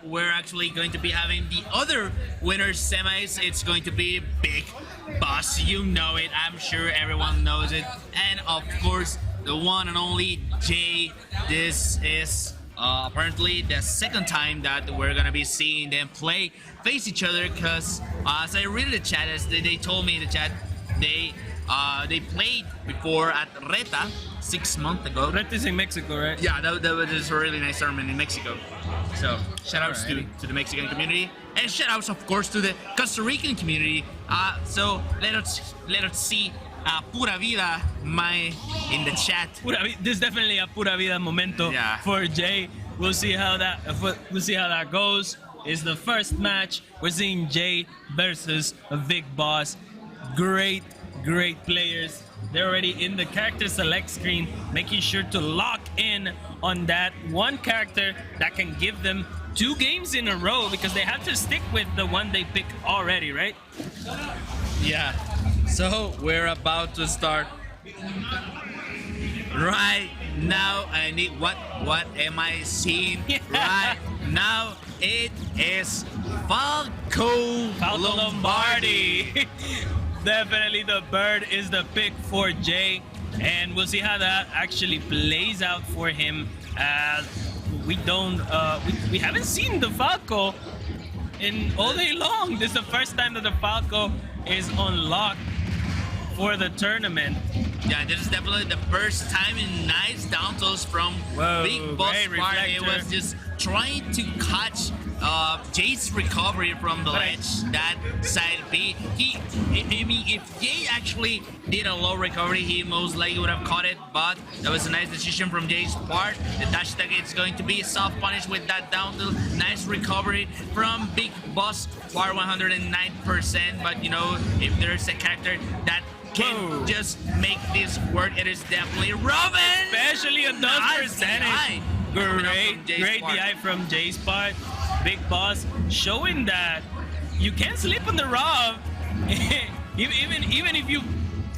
we're actually going to be having the other winners semis. It's going to be Big Boss. You know it. I'm sure everyone knows it. And of course, the one and only Jay. This is apparently the second time that we're gonna be seeing them face each other. Because as I read the chat, as they told me in the chat, they played before at Reta 6 months ago. Reta's in Mexico, right? Yeah, that was a really nice tournament in Mexico. So shoutouts to the Mexican community, and shoutouts of course to the Costa Rican community. So let us see Pura Vida in the chat. This is definitely a Pura Vida momento for Jay. We'll see how that goes. It's the first match. We're seeing Jay versus Big Boss. Great players. They're already in the character select screen, making sure to lock in on that one character that can give them 2 games in a row, because they have to stick with the one they pick already, right? Yeah. So we're about to start right now. I need what am I seeing right now? It is Falco Lombardi. Definitely the bird is the pick for Jay, and we'll see how that actually plays out for him. We haven't seen the Falco in all day long. This is the first time that the Falco is unlocked for the tournament. Yeah, this is definitely the first time in nice down tilts from Big Boss part. It was just trying to catch Jay's recovery from the ledge, that side B. I mean, if Jay actually did a low recovery, he most likely would have caught it, but that was a nice decision from Jay's part. The dash tag is going to be soft punish with that down tilt. Nice recovery from Big Boss, par 109%, but you know, if there's a character that can just make this work, it is definitely Robin! Especially a dodge percentage. Great DI from Jay's part. Big Boss showing that you can't sleep on the Rob. even if you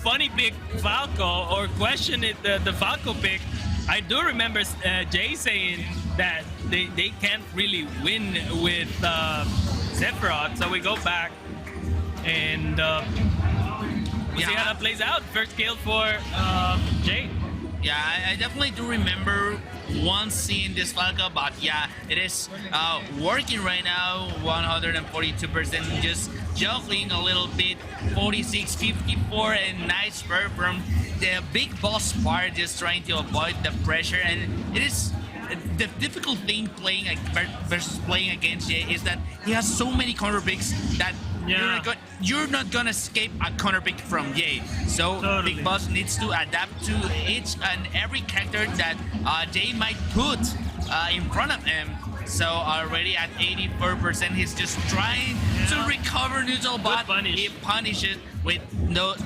funny pick Falco or question it, the Falco pick. I do remember Jay saying that they can't really win with Sephiroth. So we go back and we'll see how that plays out. First kill for Jay. Yeah, I definitely do remember once seeing this Falco, but yeah, it is working right now. 142%, just juggling a little bit. 46, 54, and nice burp from the Big Boss part, just trying to avoid the pressure. And it is the difficult thing playing versus playing against Jay is that he has so many counter picks that you're not gonna escape a counter pick from Jay. So Big Boss needs to adapt to each and every character that Jay might put in front of him. So already at 84%, he's just trying to recover neutral, but he punishes with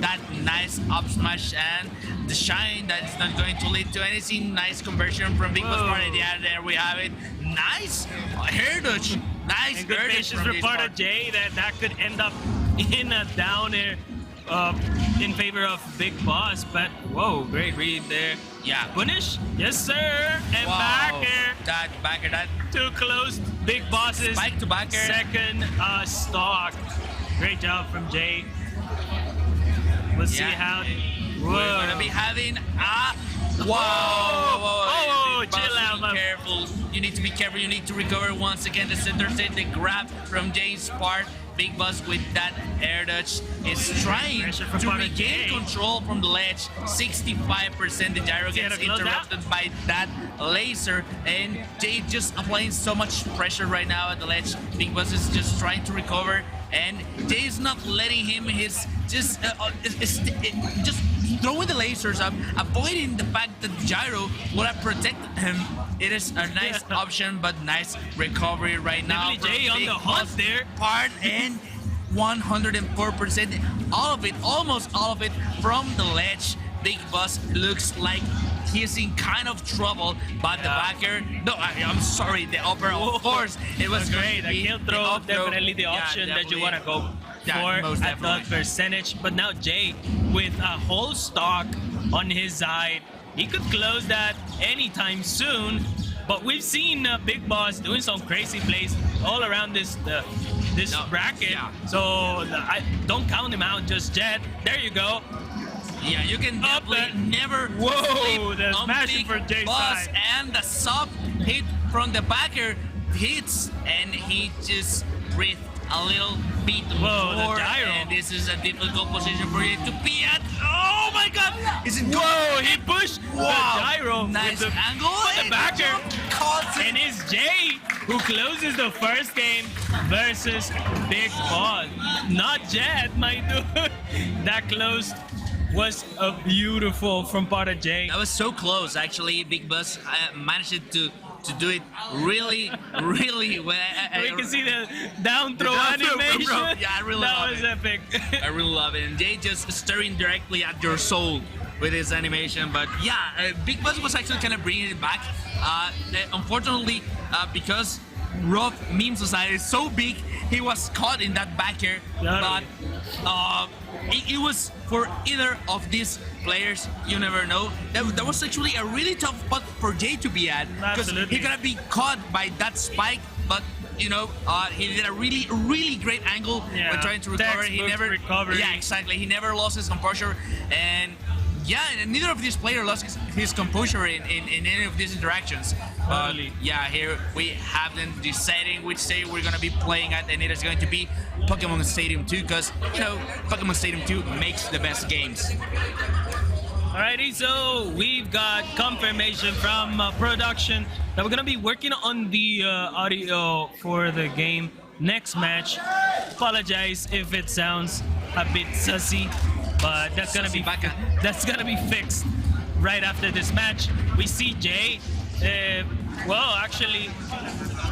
that nice up smash and the shine that is not going to lead to anything. Nice conversion from Big Boss party. Yeah, there we have it. Nice hair dodge. Nice and good patience for part of Jay that could end up in a down air in favor of Big Boss, but whoa, great read there. Yeah. Punish, yes sir, and backer. That too close. Big Boss's spike to backer. Second stock. Great job from Jay. We'll see how. We're gonna be having a whoa. Oh, chill out, man. Careful. You need to be careful. You need to recover once again. The center set, the grab from Jay's part. Big Boss with that air dodge is trying to regain control from the ledge. 65%. The gyro gets interrupted by that laser, and Jay just applying so much pressure right now at the ledge. Big Boss is just trying to recover, and Jay is not letting him. He's just throwing the lasers up, avoiding the fact that the gyro would have protected him. It is a nice option, but nice recovery right now. Jay on the hunt there. Part and 104%. All of it, almost all of it from the ledge. Big Boss looks like he's in kind of trouble, but the backer, no, I'm sorry, the upper, of course, it was great. A kill throw, definitely the option that you want to go for at the percentage. But now Jay with a whole stock on his side. He could close that anytime soon, But we've seen Big Boss doing some crazy plays all around this bracket. Yeah. So I don't count him out just yet. There you go. Yeah, you can Up definitely and- never Whoa, sleep the on smashing for Jay's BigBoss, side. and the soft hit from the backer hits, and he just breathed a little bit Whoa, the more, gyro. and this is a difficult position for you to be at. Oh my God! Is it Whoa, he pushed the gyro Nice with the angle. the and backer. Caught it. And it's Jay who closes the first game versus Big Boss. Not Jet, my dude. That close was a beautiful from part of Jay. That was so close, actually. BigBoss managed to do it really, really well. We can see the down throw down throw, animation. bro. Yeah, I really that love was it. epic. I really love it. And Jay just staring directly at your soul with his animation. But yeah, BigBoss was actually kind of bringing it back. Unfortunately, because R.O.B Meme Society is so big, he was caught in that back air. Totally. But it was for either of these players, you never know. That was actually a really tough spot for Jay to be at, because Absolutely. he gonna be caught by that spike. But you know, he did a really great angle Yeah, when trying to recover. He textbook never, recovery. yeah, exactly. He never lost his composure, and yeah, and neither of these players lost his composure in any of these interactions. Totally. Yeah, here we have them deciding which stadium we're gonna be playing at, and it is going to be Pokemon Stadium 2, because you know Pokemon Stadium 2 makes the best games. Alrighty, so we've got confirmation from production that we're gonna be working on the audio for the game next match. Apologize if it sounds a bit sussy, but that's gonna be Sussy baka. that's gonna be fixed right after this match. We see Jay, well, actually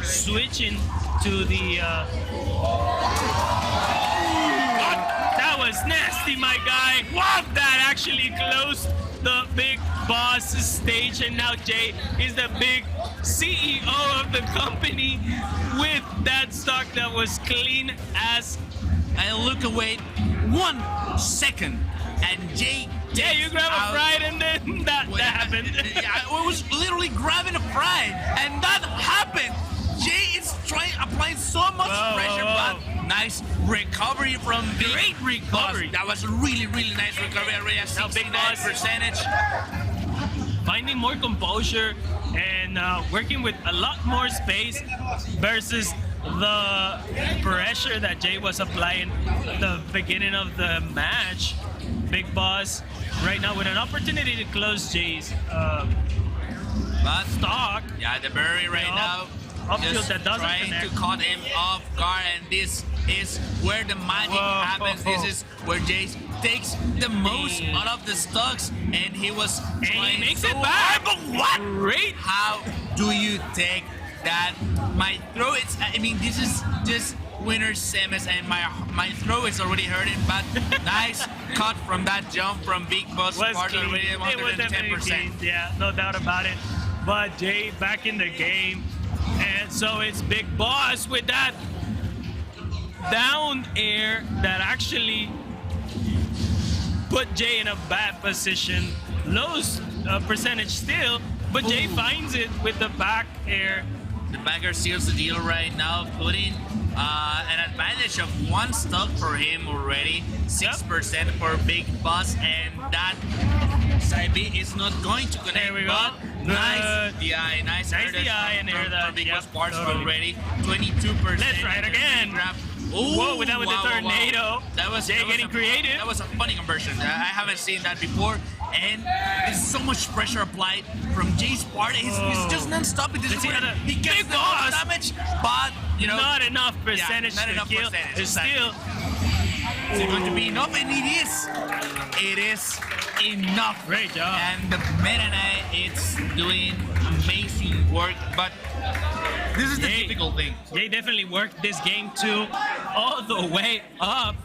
switching to the. That was nasty, my guy. Wow, that actually closed the Big Boss stage, and now Jay is the big CEO of the company with that stock that was clean as. I look away 1 second, and Jay. Yeah, you grab a pride, and then that happened. Yeah, I was literally grabbing a pride, and that happened. Jay is applying so much pressure, whoa. but nice recovery from Big Great recovery. Boss. That was a really nice recovery. Already at Now Big 69%. Finding more composure and working with a lot more space versus the pressure that Jay was applying at the beginning of the match. Big Boss right now with an opportunity to close Jay's But stock. yeah, the Berry right now Upfield just that doesn't trying connect. to cut him off guard, and this is where the magic Whoa. happens. This is where Jay takes the most Man. out of the stocks, and he was And trying he makes so it back. hard, but what? Great. How do you take that? My throw is, I mean, this is just winner semis, and my throw is already hurting, but nice cut from that jump from BigBoss. Was Part clean. already It was definitely 110%. clean. Yeah, no doubt about it. But Jay back in the game. And so it's Big Boss with that down air that actually put Jay in a bad position. Low percentage still, but Jay Ooh. finds it with the back air. The bagger seals the deal right now, putting an advantage of 1 stock for him already. 6% for BigBoss, and that side B is not going to connect. There we go. But nice Good. DI, nice Nice air dash DI and air from dash, BigBoss yep, parts totally. already. 22%. Let's try it again. Grab. Whoa, with that with the tornado. That was Jay getting creative. That was a funny conversion. I haven't seen that before, and there's so much pressure applied from Jay's part. He's just non-stop. This Let's is see where how the he gets Big the most Boss. damage, but you know, Not enough percentage not to enough kill. percentage, It's exactly. still is it going to be enough? And it is. It is enough. Great job. And the Meta Knight, it's doing amazing work, but this is the Jay. difficult thing. Jay definitely worked this game too, all the way up,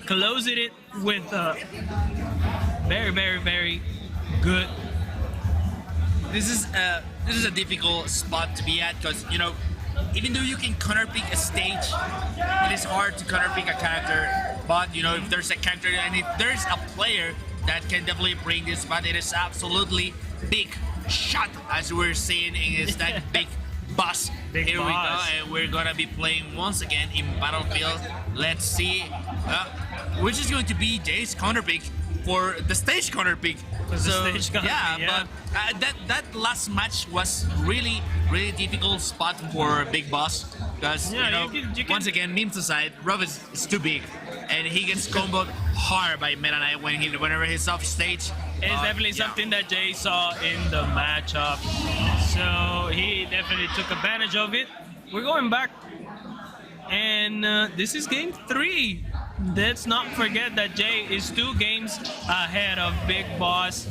closing it with a very good. This is a difficult spot to be at, because you know, even though you can counter pick a stage, it is hard to counter pick a character. But you know, if there's a character and if there's a player that can definitely bring this, but it is absolutely big shot, as we're seeing in that big boss. Big Here we go, boss. and we're gonna be playing once again in Battlefield. Let's see, which is going to be Jay's counter pick for the stage counter pick. Stage counter yeah, pick, yeah. but that last match was really difficult spot for Big Boss, because Yeah, you can- once again, memes aside, R.O.B is too big, and he gets comboed hard by Meta Knight whenever he's off stage. It's definitely Yeah. something that Jay saw in the matchup, so he definitely took advantage of it. We're going back, and this is game 3. Let's not forget that Jay is 2 games ahead of Big Boss,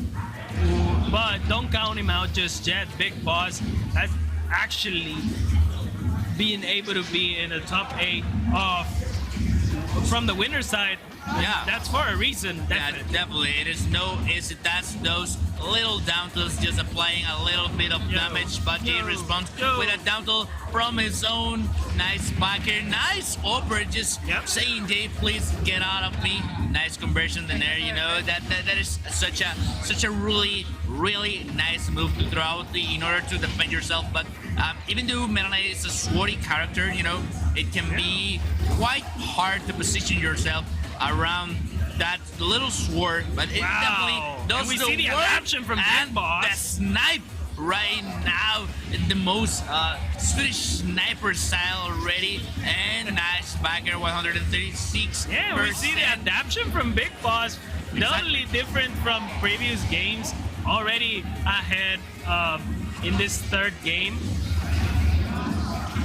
but don't count him out just yet. Big Boss has actually been able to be in the top 8 of from the winner's side. Yeah. That's for a reason. Yeah, Definitely. definitely. That's those little down tilts just applying a little bit of damage, but he responds with a down tilt from his own. Nice backer, nice upper, just saying, Jay, please get out of me. Nice conversion in there, that is such a really nice move to throw out in order to defend yourself. But even though Meta Knight is a swordy character, it can be quite hard to position yourself around that little sword, but it definitely does And we the see the work. adaptation from And Big Boss. the snipe right now, the most Swedish sniper style already, and nice backer, 136%. Yeah, we see the adaptation from Big Boss. Totally different from previous games. Already ahead in this 3rd game.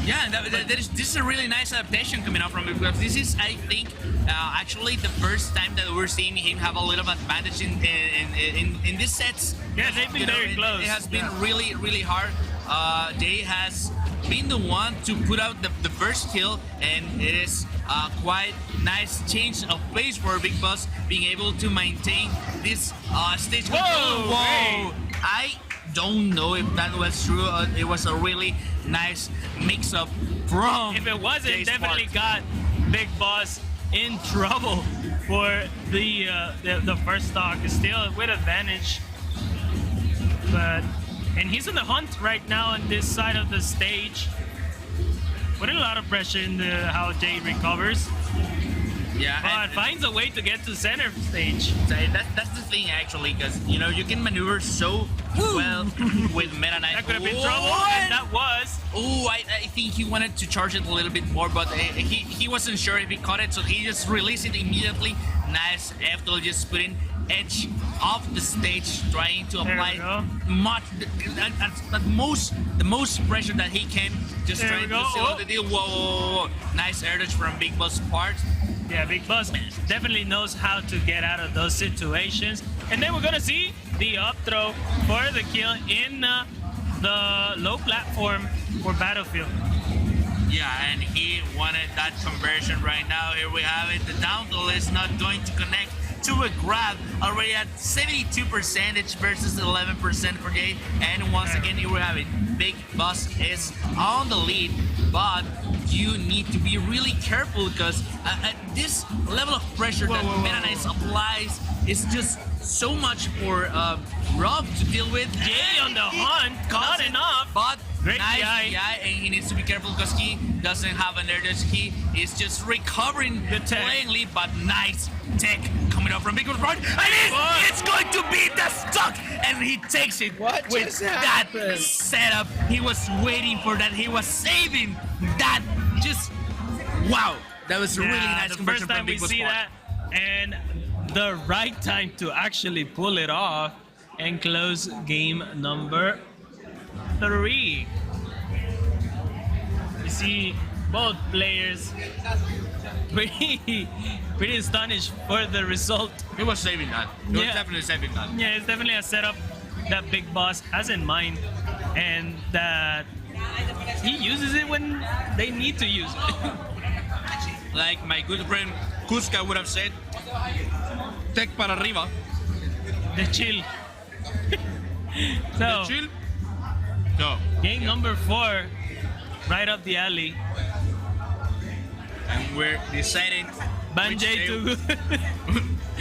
Yeah, this is a really nice adaptation coming out from it, because this is, I think, actually the first time that we're seeing him have a little advantage in these sets. Yeah, they've been very close. It has been really hard. Jay has been the one to put out the first kill, and it is quite nice change of pace for Big Boss, being able to maintain this stage control. Whoa! I don't know if that was true. It was a really nice mix-up from If it wasn't, Jay's definitely part. got Big Boss in trouble for the first stock. Still with advantage, and he's on the hunt right now on this side of the stage. Putting a lot of pressure in how Jay recovers. Yeah, But finds a way to get to center stage. that's the thing, actually, because you can maneuver so well with Meta Knight. That could have been trouble, and that was. Oh, I think he wanted to charge it a little bit more, but he wasn't sure if he caught it, so he just released it immediately. Nice F-Tool, just putting edge off the stage, trying to apply the most pressure that he can, just trying to seal the deal. Whoa. Nice air dodge from Big Boss part. Yeah, Big Boss definitely knows how to get out of those situations. And then we're gonna see the up throw for the kill in the low platform for Battlefield. Yeah, and he wanted that conversion right now. Here we have it. The down tilt is not going to connect to a grab, already at 72% versus 11% for Jay. And once again, here we have it. Big Boss is on the lead, but you need to be really careful, because this level of pressure that Meta Knight applies is just so much for R.O.B to deal with. Jay on the hunt, not enough. But Great nice DI. DI, and he needs to be careful because he doesn't have an air dodge. He is just recovering Good tech. plainly, but nice tech coming up from Big Boss Part. And it's going to be the stuck, and he takes it with that setup. He was waiting for that. He was saving that. Just wow, that was a really nice the conversion first time from we Big Boss see Part. that, and the right time to actually pull it off and close game number 3. You see both players pretty astonished for the result. He was saving that. He was Yeah. definitely saving that. Yeah, it's definitely a setup that Big Boss has in mind, and that he uses it when they need to use it. Like my good friend Cusca would have said, tech para arriba. The chill. So, Chill. So, game number 4, right up the alley. and we're deciding Banjay to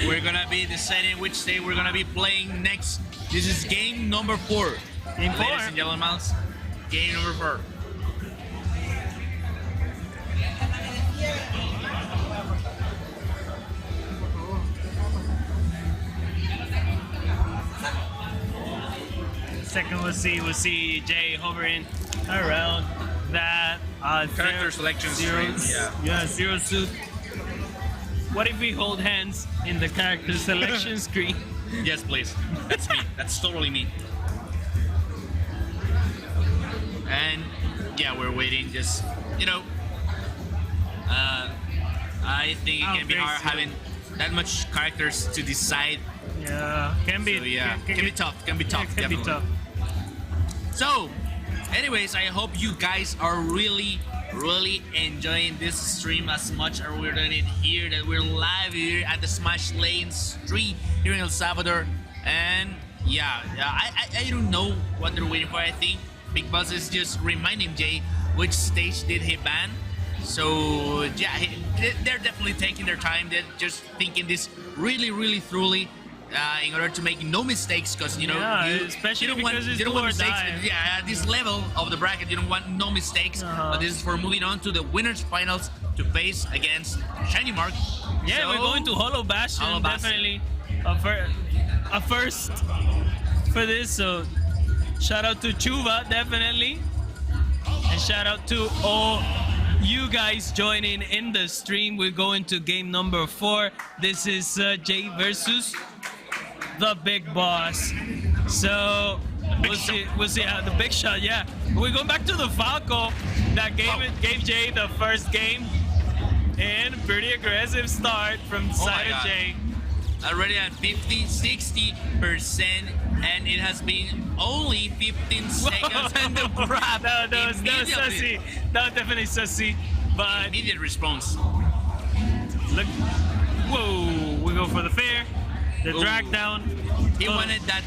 we're gonna be deciding which day we're gonna be playing next. This is game number 4. Game Ladies 4. and gentlemen, game number 4. Second, we'll see Jay hovering around that Character selection screen, yeah, zero suit. What if we hold hands in the character selection screen? Yes, please. That's me. That's totally me. And yeah, we're waiting. Just I think it can be hard having that much characters to decide. Yeah, can be. So, yeah, can be tough. Can be tough. Can be definitely. tough. So, anyways, I hope you guys are really enjoying this stream as much as we're doing it here. That we're live here at the Smash Lane Street here in El Salvador, and yeah, I don't know what they're waiting for. I think BigBoss is just reminding Jay which stage did he ban. So yeah, they're definitely taking their time. They're just thinking this really thoroughly. In order to make no mistakes, because especially you don't because want, it's you don't want mistakes. die. Yeah, at this level of the bracket, you don't want no mistakes. But this is for moving on to the winners finals to face against Shiny Mark. Yeah, So, we're going to Hollow Bastion. Hollow Bastion. Definitely a first for this. So shout out to Chuva, definitely, and shout out to all you guys joining in the stream. We're going to game number 4. This is Jay versus the BigBoss. So we'll see how the big shot. Yeah, we're going back to the Falco that gave Jay the first game, and pretty aggressive start from side of Jay. Already at 50-60%, and it has been only 15 seconds and the grab. No, it's not sussy. No, definitely sussy. But immediate response. Look, whoa! We go for the fair. The drag down. He wanted that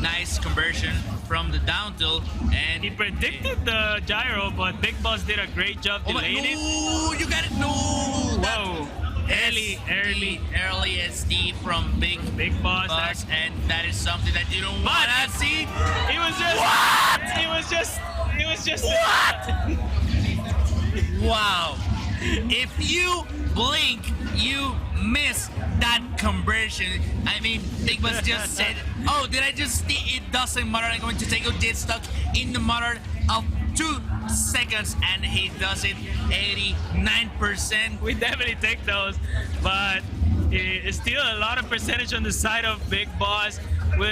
nice conversion from the down tilt, and he predicted the gyro, but BigBoss did a great job delaying it. No, you got it. No. Whoa. Early SD from BigBoss, and that is something that you don't want to see. It was just what? It was just what? Wow. If you blink, you miss that conversion. I mean, BigBoss just said, oh, did I just see? It doesn't matter. I'm going to take a jet stuck in the matter of 2 seconds, and he does it 89%. We definitely take those, but it's still a lot of percentage on the side of BigBoss.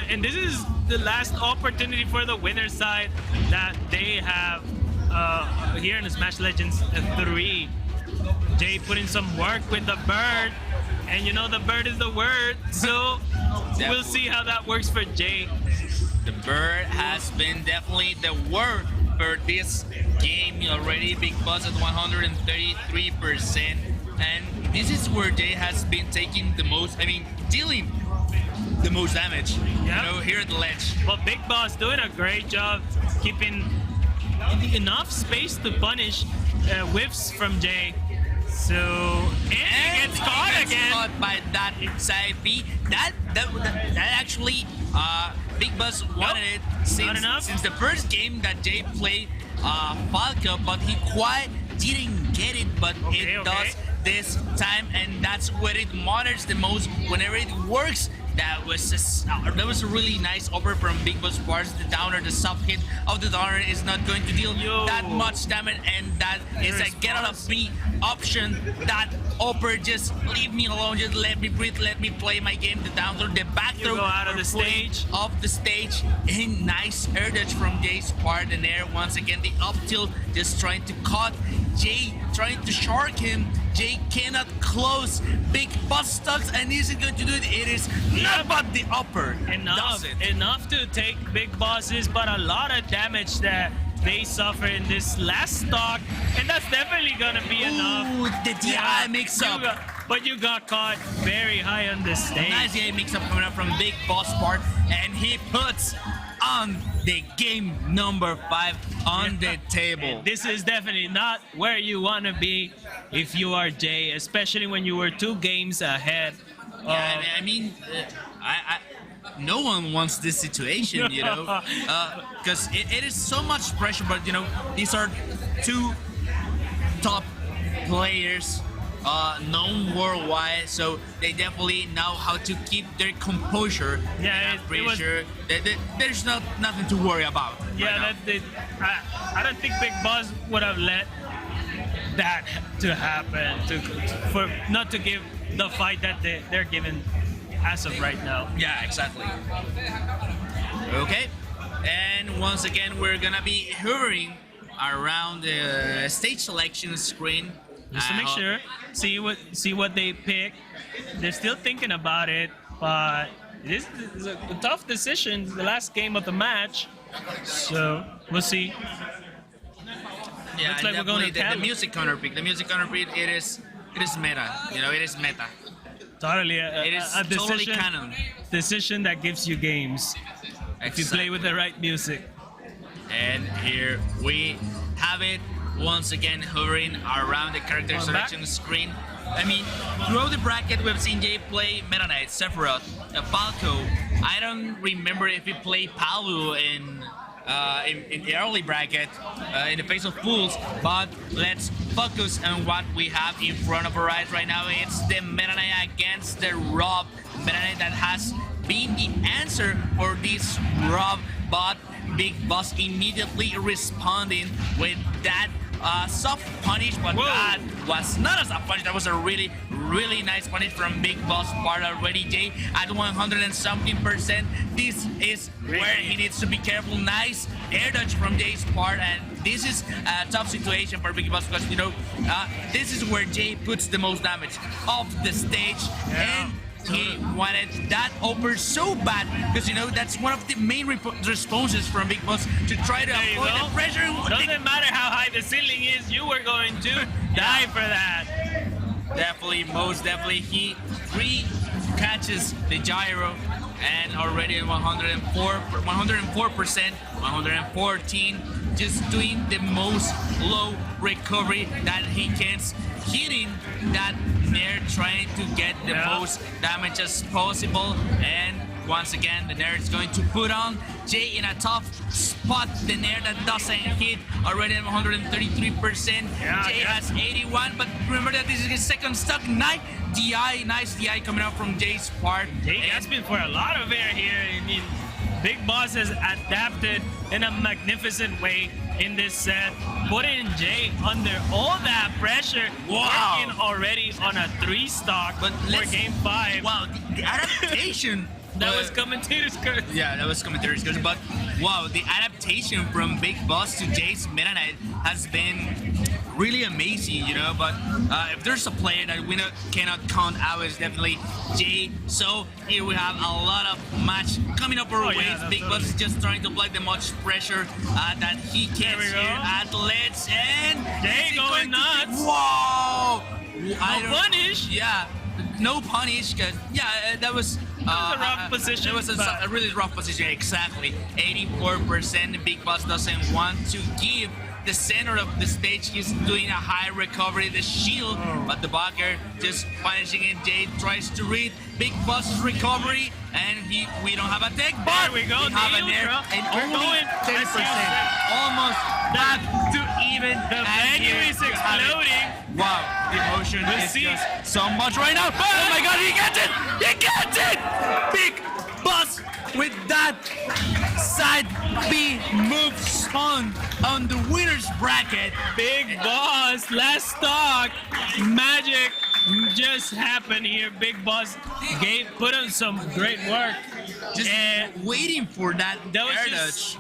And this is the last opportunity for the winner side that they have here in the Smash Legends 3. Jay put in some work with the bird, and the bird is the word, so we'll see how that works for Jay. The bird has been definitely the word for this game already. BigBoss at 133%, and this is where Jay has been taking the most, dealing the most damage, here at the ledge. Well, BigBoss doing a great job keeping enough space to punish whiffs from Jay. So, and he gets caught again. Caught by that side B. That actually, BigBoss wanted it since the first game that Jay played Falco, but he quite didn't get it, but it does this time, and that's where it matters the most. Whenever it works, that was a really nice offer from BigBoss parts. The downer, the soft hit of the downer is not going to deal that much damage, and that is a get out of me option. That offer, just leave me alone, just let me breathe, let me play my game. The down throw, the back throw, go out of the stage. Off the stage, and nice air dodge from Jay's part in there. Once again, the up tilt, just trying to cut Jay, trying to shark him. Jay cannot close. BigBoss stucks, and is it going to do it? It is not but the upper. Enough to take BigBosses, but a lot of damage that they suffer in this last stock, and that's definitely gonna be enough. The DI mix-up. But you got caught very high on the stage. Nice DI mix-up coming up from BigBoss part, and he puts on the game number 5 on the table. And this is definitely not where you want to be if you are Jay, especially when you were 2 games ahead. no one wants this situation, you know, because it is so much pressure. But you know, these are two top players, known worldwide, so they definitely know how to keep their composure. Yeah, and I'm pretty sure that there's nothing to worry about. Yeah, right I don't think Big Boss would have let that to happen for not to give the fight that they're giving as of right now. Yeah, exactly. Okay, and once again, we're gonna be hovering around the stage selection screen Just to make sure, see what they pick. They're still thinking about it, but this is a tough decision. The last game of the match, so we'll see. Yeah, Looks like we're going to the Cali. music counter pick. The music counter pick, it is meta. You know, it is meta. Totally, It is a totally decision, canon. decision that gives you games if you play with the right music. And here we have it once again, hovering around the character Going selection back. screen. I mean, throughout the bracket, we've seen Jay play Meta Knight, Sephiroth, Falco. I don't remember if he played Palu in the early bracket in the face of Fools, but let's focus on what we have in front of our eyes right now. It's the Meta Knight against the R.O.B. Meta Knight that has been the answer for this R.O.B. but BigBoss immediately responding with that soft punish, but that was not a soft punish. That was a really, really nice punish from BigBoss part already. Jay at 100 and something percent. This is where he needs to be careful. Nice air dodge from Jay's part, and this is a tough situation for BigBoss because you know this is where Jay puts the most damage off the stage. And he wanted that over so bad because you know that's one of the main responses from BigBoss to try to avoid the pressure. Doesn't matter how high the ceiling is, you were going to die for that. Definitely, most definitely, he catches the gyro and already 104%, 114, just doing the most low recovery that he can, hitting that Nair, trying to get the most damage as possible. And once again, the Nair is going to put on Jay in a tough spot. The Nair that doesn't hit, already at 133%. Jay has 81, but remember that this is his second stock. Nice DI coming out from Jay's part. Jay asking for a lot of air here. I mean, BigBoss has adapted in a magnificent way in this set, putting Jay under all that pressure, working already on a 3-stock for Game 5. Wow, the adaptation. That was commentator's curse. Yeah, that was commentator's curse. But wow, the adaptation from BigBoss to Jay's Meta Knight has been really amazing, you know. But if there's a player that we cannot count out, it's definitely Jay. So here we have a lot of match coming up our way. BigBoss is just trying to apply the much pressure that he can here at Let's, and Jay going nuts. Wow! No punish. Yeah, no punish. Cause that was. A rough position. It was a really rough position, exactly. 84%. BigBoss doesn't want to give the center of the stage. He's doing a high recovery, the shield, but the blocker just punishing it. Jay tries to read BigBoss's recovery, and we don't have a tech, but we have an air, and only 10%. Almost back to even. The venue is exploding. Wow, the emotion is just so much right now. Oh my God, he gets it! He gets it! BigBoss with that side B moves on the winner's bracket. BigBoss, last stock, magic just happened here. BigBoss put on some great work. Just waiting for that air dodge.